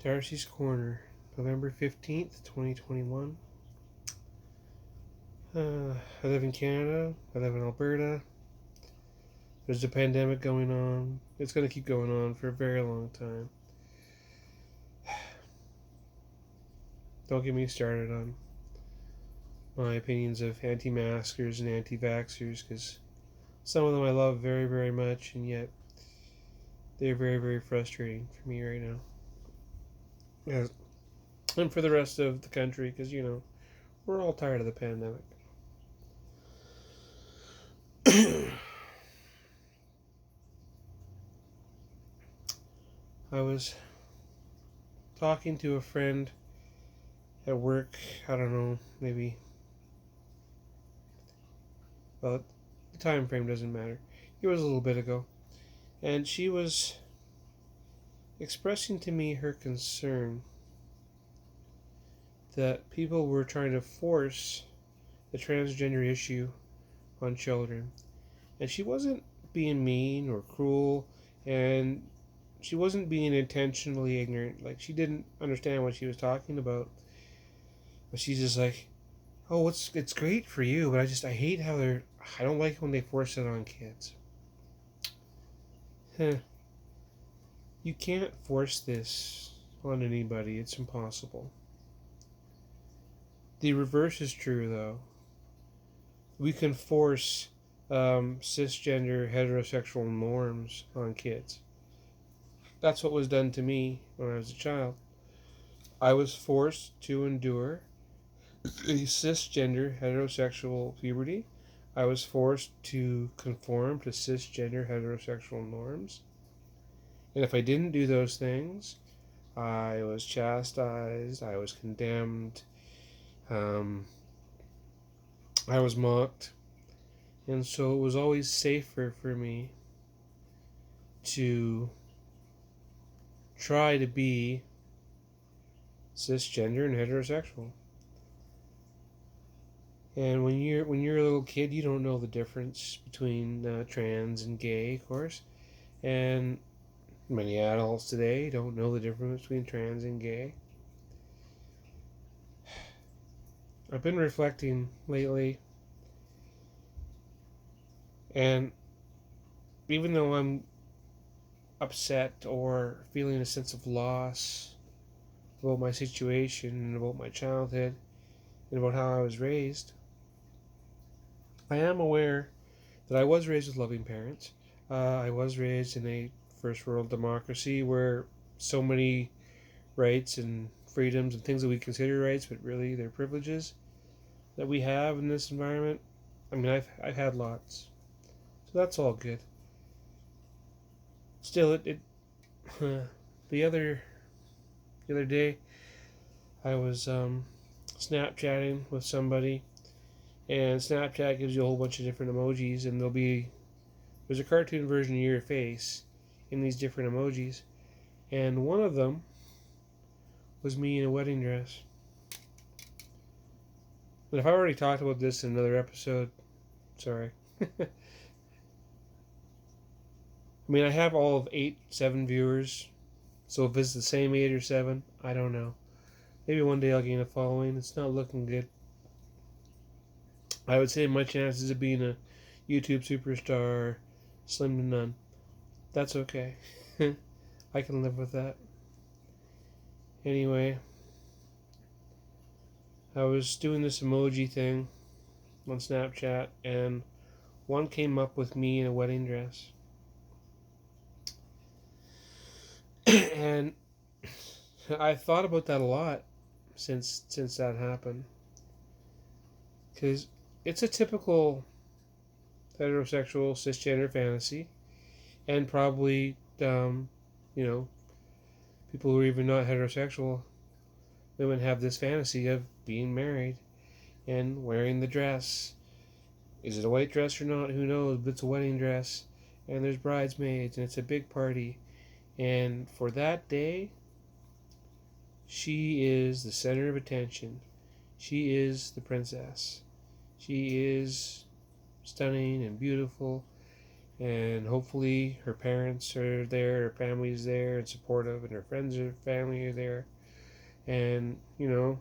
Darci's Corner, November 15th, 2021. I live in Canada. I live in Alberta. There's a pandemic going on. It's going to keep going on for a very long time. Don't get me started on my opinions of anti-maskers and anti-vaxxers, because some of them I love very, very much, and yet they're very, very frustrating for me right now. Yes. And for the rest of the country, because, we're all tired of the pandemic. I was talking to a friend at work, I don't know, maybe, well, the time frame doesn't matter. It was a little bit ago. And she was expressing to me her concern that people were trying to force the transgender issue on children. And she wasn't being mean or cruel, and she wasn't being intentionally ignorant. Like, she didn't understand what she was talking about. But she's just like, oh, it's great for you, but I hate how I don't like when they force it on kids. You can't force this on anybody. It's impossible. The reverse is true, though. We can force cisgender heterosexual norms on kids. That's what was done to me when I was a child. I was forced to endure a cisgender heterosexual puberty. I was forced to conform to cisgender heterosexual norms. And if I didn't do those things, I was chastised, I was condemned, I was mocked. And so it was always safer for me to try to be cisgender and heterosexual. And when you're a little kid, you don't know the difference between trans and gay, of course. And many adults today don't know the difference between trans and gay. I've been reflecting lately, and even though I'm upset or feeling a sense of loss about my situation and about my childhood and about how I was raised, I am aware that I was raised with loving parents. I was raised in a first world democracy where so many rights and freedoms and things that we consider rights, but really they're privileges that we have in this environment. I mean, I've had lots, so that's all good. Still, the other day, I was Snapchatting with somebody, and Snapchat gives you a whole bunch of different emojis, and there's a cartoon version of your face in these different emojis, and one of them was me in a wedding dress. But if I already talked about this in another episode, sorry. I mean, I have all of 7 viewers, so if it's the same 8 or 7, I don't know. Maybe one day I'll gain a following. It's not looking good. I would say my chances of being a YouTube superstar are slim to none. That's okay. I can live with that. Anyway, I was doing this emoji thing on Snapchat, and one came up with me in a wedding dress. And I thought about that a lot since that happened, because it's a typical heterosexual cisgender fantasy, and probably people who are even not heterosexual, women have this fantasy of being married and wearing the dress. Is it a white dress or not? Who knows? But it's a wedding dress, and there's bridesmaids, and it's a big party. And for that day, she is the center of attention. She is the princess. She is stunning and beautiful, and hopefully her parents are there, her family's there and supportive, and her friends and family are there. And, a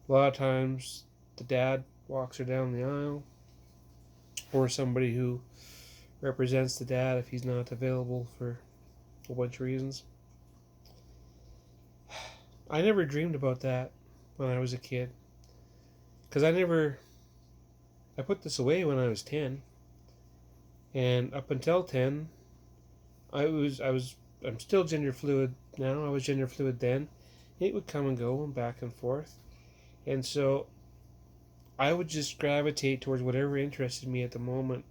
lot of times the dad walks her down the aisle, or somebody who represents the dad if he's not available for a whole bunch of reasons. I never dreamed about that when I was a kid. Because I put this away when I was 10. And up until 10, I'm still gender fluid now. I was gender fluid then. It would come and go and back and forth. And so I would just gravitate towards whatever interested me at the moment.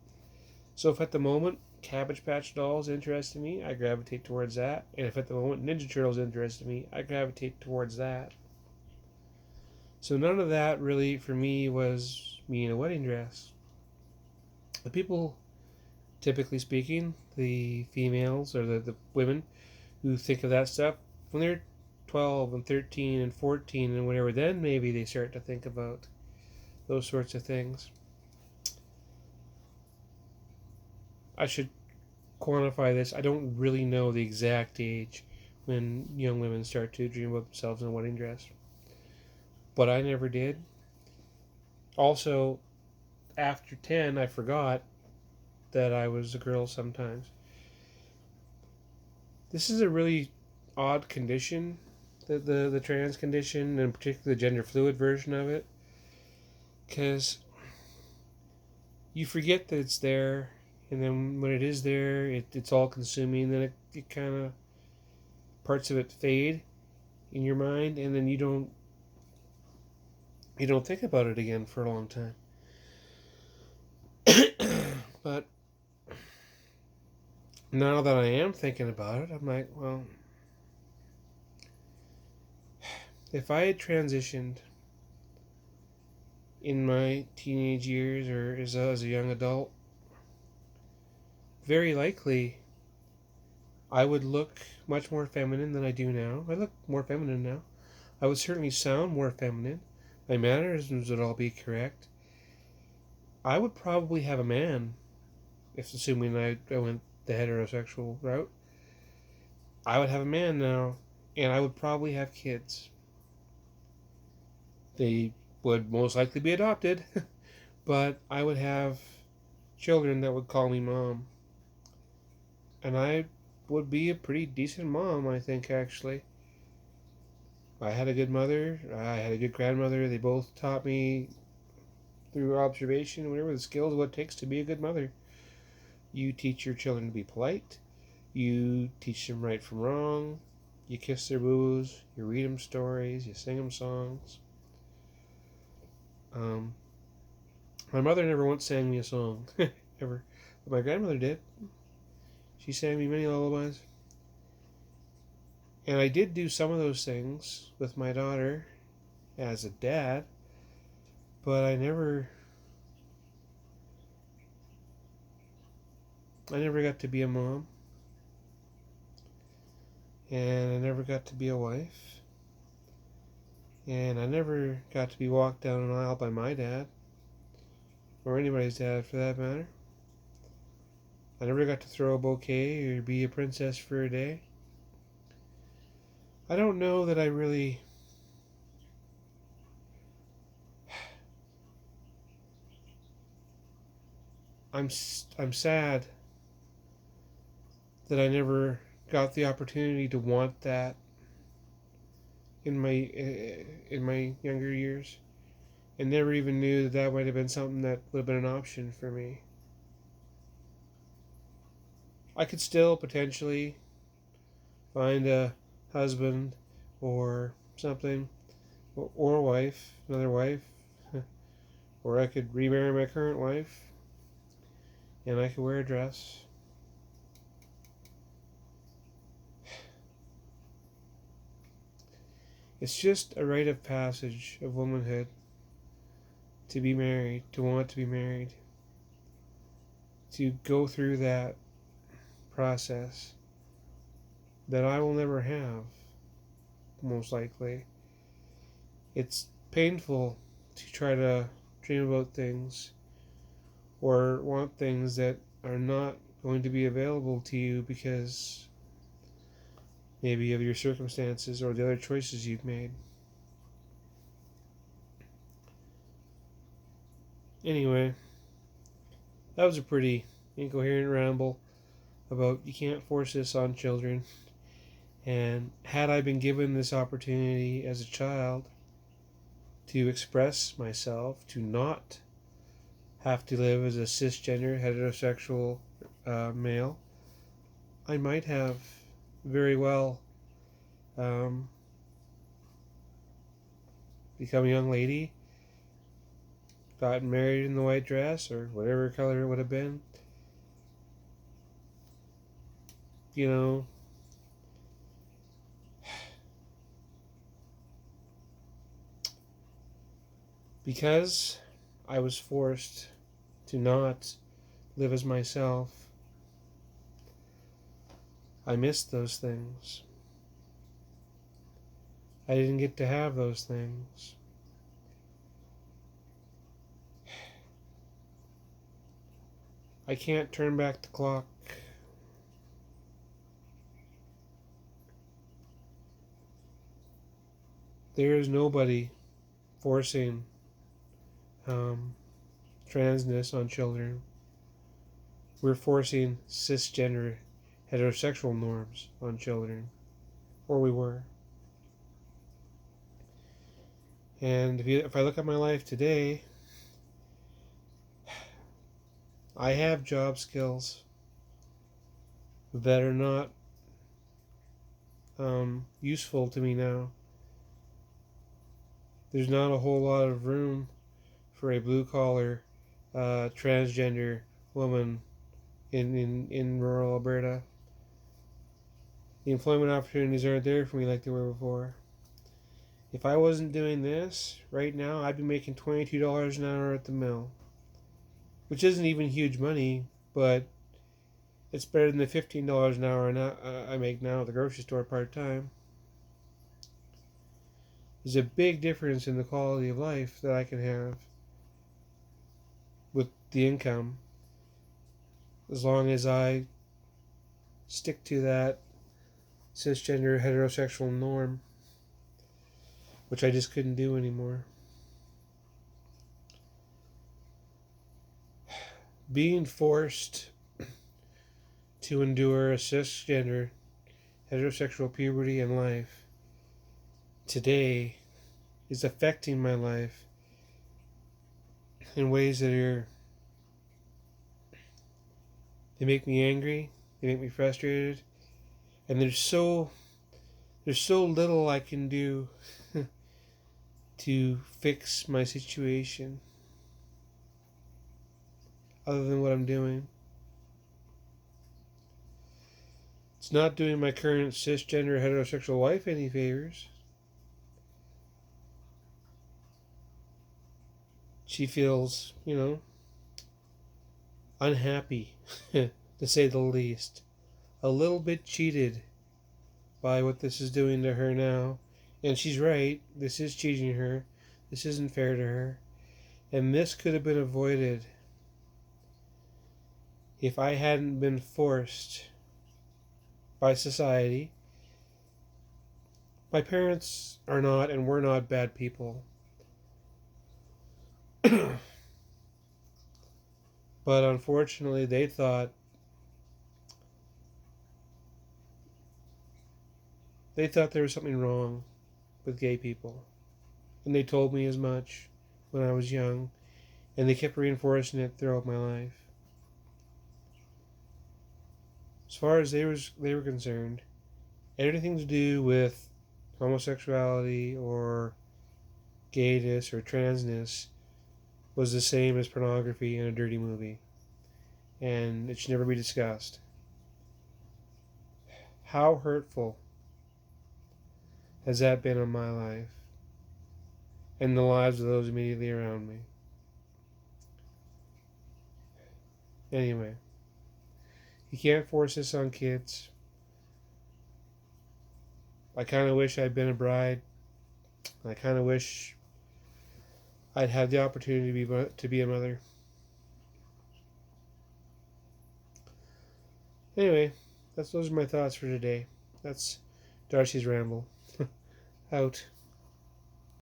So if at the moment Cabbage Patch Dolls interested me, I gravitate towards that. And if at the moment Ninja Turtles interested me, I gravitate towards that. So none of that really for me was me in a wedding dress. The people, typically speaking, the females or the women who think of that stuff, when they're 12 and 13 and 14 and whatever, then maybe they start to think about those sorts of things. I should quantify this. I don't really know the exact age when young women start to dream about themselves in a wedding dress, but I never did. Also, after 10, I forgot that I was a girl sometimes. This is a really odd condition, the trans condition, and particularly the gender fluid version of it, because you forget that it's there, and then when it is there, it's all consuming. Then it kind of, parts of it fade in your mind, and then you don't think about it again for a long time. But now that I am thinking about it, I'm like, well, if I had transitioned in my teenage years or as a young adult, very likely I would look much more feminine than I do now. I look more feminine now. I would certainly sound more feminine. My mannerisms would all be correct. I would probably have a man, if assuming I went the heterosexual route. I would have a man now, and I would probably have kids. They would most likely be adopted, but I would have children that would call me mom. And I would be a pretty decent mom, I think, actually. I had a good mother, I had a good grandmother. They both taught me through observation, whatever, the skills, what it takes to be a good mother. You teach your children to be polite. You teach them right from wrong. You kiss their boos. You read them stories. You sing them songs. My mother never once sang me a song, ever. But my grandmother did. She sang me many lullabies. And I did do some of those things with my daughter as a dad, but I never got to be a mom, and I never got to be a wife, and I never got to be walked down an aisle by my dad, or anybody's dad for that matter. I never got to throw a bouquet or be a princess for a day. I don't know that I really... I'm sad that I never got the opportunity to want that in my younger years, and never even knew that might have been something that would have been an option for me. I could still potentially find a husband or something, or a wife, another wife, or I could remarry my current wife, and I could wear a dress. It's just a rite of passage of womanhood to be married, to want to be married, to go through that process that I will never have, most likely. It's painful to try to dream about things or want things that are not going to be available to you because maybe of your circumstances or the other choices you've made. Anyway, that was a pretty incoherent ramble about you can't force this on children. And had I been given this opportunity as a child to express myself, to not have to live as a cisgender, heterosexual male, I might have very well become a young lady, gotten married in the white dress or whatever color it would have been. You know, because I was forced to not live as myself, I missed those things. I didn't get to have those things. I can't turn back the clock. There is nobody forcing transness on children. We're forcing cisgender heterosexual norms on children. Or we were. And if I look at my life today, I have job skills that are not useful to me now. There's not a whole lot of room for a blue-collar transgender woman in rural Alberta. The employment opportunities aren't there for me like they were before. If I wasn't doing this, right now I'd be making $22 an hour at the mill. Which isn't even huge money, but it's better than the $15 an hour I make now at the grocery store part-time. There's a big difference in the quality of life that I can have with the income, as long as I stick to that cisgender heterosexual norm, which I just couldn't do anymore. Being forced to endure a cisgender heterosexual puberty and life today is affecting my life in ways that they make me angry, they make me frustrated, and there's so little I can do to fix my situation other than what I'm doing. It's not doing my current cisgender heterosexual wife any favors. She feels, unhappy, to say the least. A little bit cheated by what this is doing to her now. And she's right, this is cheating her. This isn't fair to her. And this could have been avoided if I hadn't been forced by society. My parents are not and were not bad people. But unfortunately, they thought there was something wrong with gay people. And they told me as much when I was young, and they kept reinforcing it throughout my life. As far as they were concerned, anything to do with homosexuality or gayness or transness was the same as pornography and a dirty movie, and it should never be discussed. How hurtful has that been on my life and the lives of those immediately around me? Anyway, you can't force this on kids. I kind of wish I'd been a bride. I kind of wish I'd had the opportunity to be a mother. Anyway, those are my thoughts for today. That's Darcy's ramble. Out.